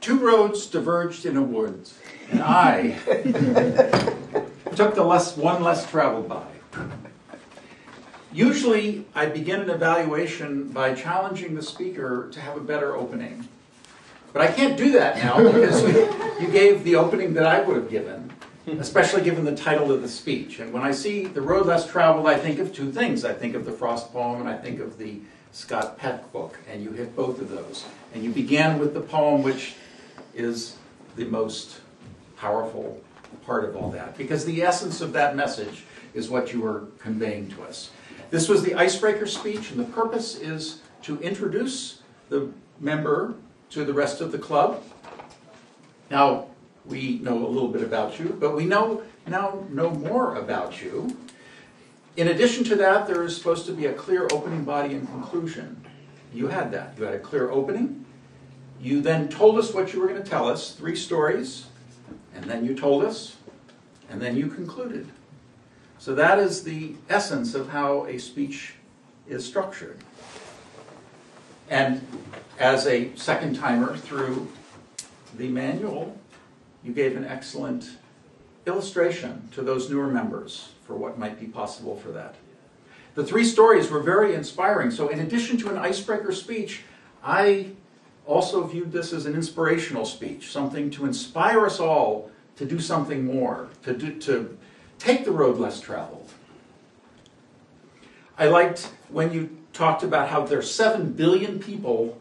Two roads diverged in a woods, and I took the one less traveled by. Usually, I begin an evaluation by challenging the speaker to have a better opening. But I can't do that now because you gave the opening that I would have given, especially given the title of the speech. And when I see The Road Less Traveled, I think of two things. I think of the Frost poem and I think of the Scott Peck book. And you hit both of those. And you began with the poem, which is the most powerful part of all that, because the essence of that message is what you were conveying to us. This was the Icebreaker speech, and the purpose is to introduce the member to the rest of the club. Now, we know a little bit about you, but we now know more about you. In addition to that, there is supposed to be a clear opening body and conclusion. You had that. You had a clear opening. You then told us what you were going to tell us, 3 stories, and then you told us, and then you concluded. So that is the essence of how a speech is structured. And as a second-timer through the manual, you gave an excellent illustration to those newer members for what might be possible for that. The 3 stories were very inspiring. So in addition to an icebreaker speech, I also viewed this as an inspirational speech, something to inspire us all to do something more, to take the road less traveled. I liked when you talked about how there's 7 billion people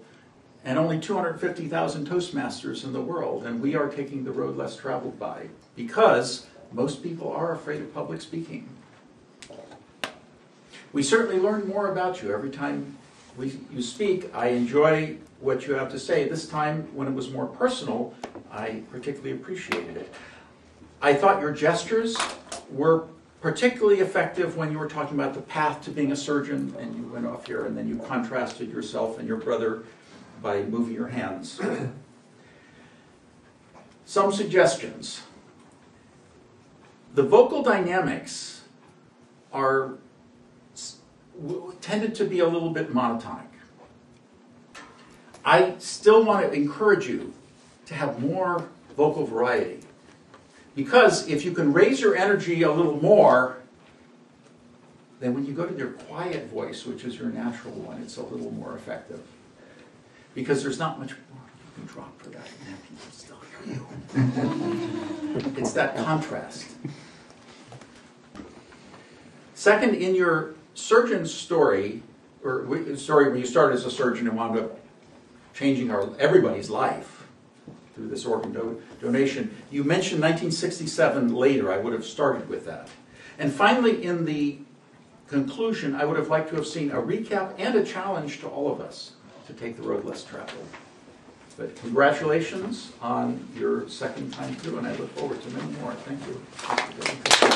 and only 250,000 Toastmasters in the world, and we are taking the road less traveled by, because most people are afraid of public speaking. We certainly learn more about you every time you speak. I enjoy what you have to say. This time, when it was more personal, I particularly appreciated it. I thought your gestures were particularly effective when you were talking about the path to being a surgeon, and you went off here, and then you contrasted yourself and your brother by moving your hands. Some suggestions. The vocal dynamics tended to be a little bit monotonic. I still want to encourage you to have more vocal variety, because if you can raise your energy a little more, then when you go to your quiet voice, which is your natural one, it's a little more effective. Because there's not much more you can drop for that, and then people still hear you. It's that contrast. Second, in your surgeon story, story where you started as a surgeon and wound up changing everybody's life through this organ donation, you mentioned 1967 later. I would have started with that. And finally, in the conclusion, I would have liked to have seen a recap and a challenge to all of us to take the road less traveled. But congratulations on your second time through, and I look forward to many more. Thank you.